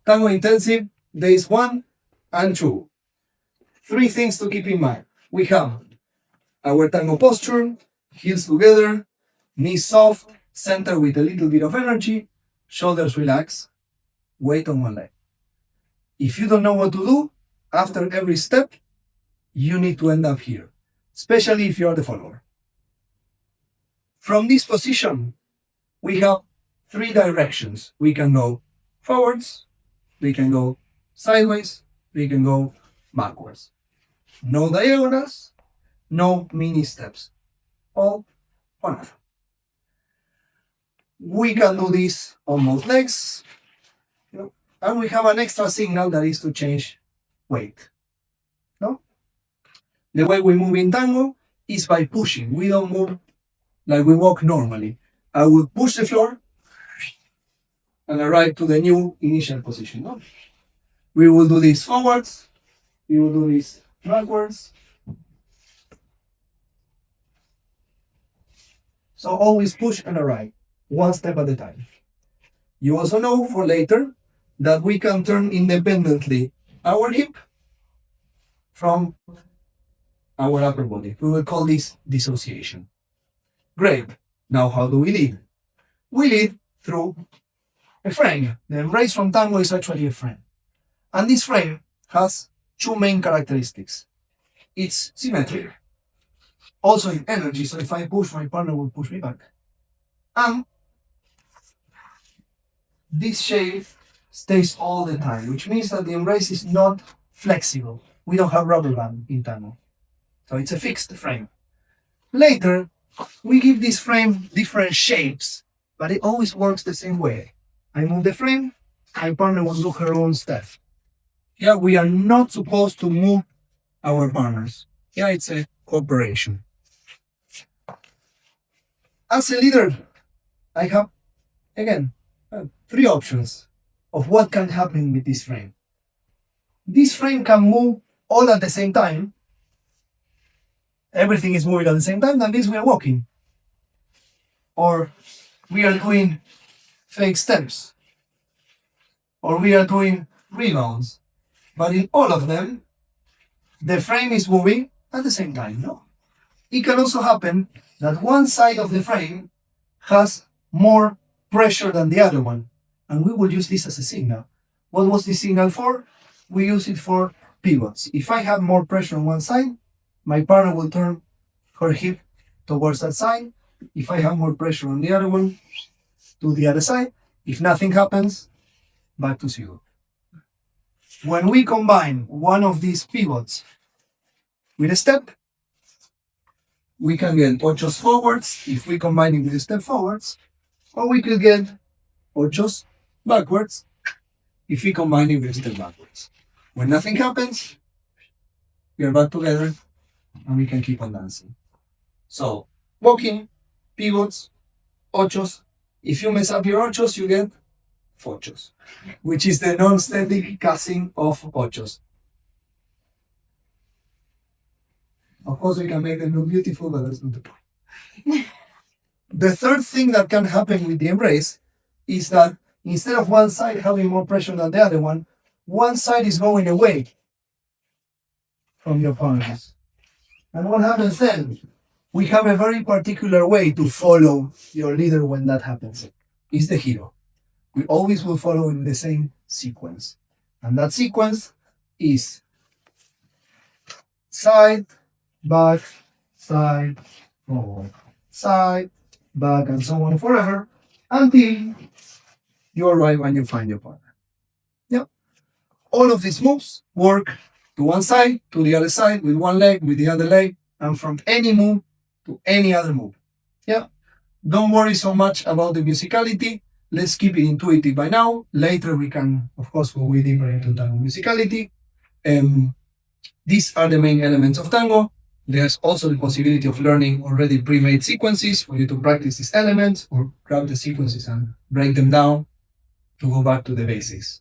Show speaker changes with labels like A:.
A: Tango Intensive, days 1 and 2. 3 things to keep in mind. We have our tango posture, heels together, knees soft, center with a little bit of energy, shoulders relaxed, weight on one leg. If you don't know what to do, after every step, you need to end up here, especially if you are the follower. From this position, we have 3 directions. We can go forwards, we can go sideways, we can go backwards. No diagonals, no mini steps. All or nothing. We can do this on both legs. And we have an extra signal that is to change weight. No? The way we move in tango is by pushing. We don't move like we walk normally. I will push the floor and arrive to the new initial position. No? We will do this forwards. We will do this backwards. So always push and arrive, one step at a time. You also know for later that we can turn independently our hip from our upper body. We will call this dissociation. Great. Now how do we lead? We lead through a frame. The embrace from tango is actually a frame. And this frame has 2 main characteristics. It's symmetric. Also in energy, so if I push, my partner will push me back. And this shape stays all the time, which means that the embrace is not flexible. We don't have rubber band in tango. So it's a fixed frame. Later, we give this frame different shapes, but it always works the same way. I move the frame, my partner will do her own step. Yeah, we are not supposed to move our partners. Yeah, it's a cooperation. As a leader, I have, again, 3 options of what can happen with this frame. This frame can move all at the same time. Everything is moving at the same time, and this we are walking. Or we are doing fake steps. Or we are doing rebounds. But in all of them, the frame is moving at the same time, no? It can also happen that one side of the frame has more pressure than the other one. And we will use this as a signal. What was this signal for? We use it for pivots. If I have more pressure on one side, my partner will turn her hip towards that side. If I have more pressure on the other one, to the other side. If nothing happens, back to 0. When we combine one of these pivots with a step, we can get ochos forwards if we combine it with a step forwards, or we could get ochos backwards if we combine it with a step backwards. When nothing happens, we are back together and we can keep on dancing. So, walking, pivots, ochos. If you mess up your ochos, you get fochos, which is the non-static cousin of ochos. Of course, we can make them look beautiful, but that's not the point. The third thing that can happen with the embrace is that instead of one side having more pressure than the other one side is going away from your partners. And what happens then? We have a very particular way to follow your leader when that happens. It's the hero. We always will follow in the same sequence. And that sequence is side, back, side, forward, side, back, and so on forever until you arrive and you find your partner. Yeah. All of these moves work to one side, to the other side, with one leg, with the other leg, and from any move to any other move. Yeah. Don't worry so much about the musicality. Let's keep it intuitive by now. Later we can, of course, go way deeper into tango musicality. These are the main elements of tango. There's also the possibility of learning already pre-made sequences for you to practice these elements or grab the sequences and break them down to go back to the basics.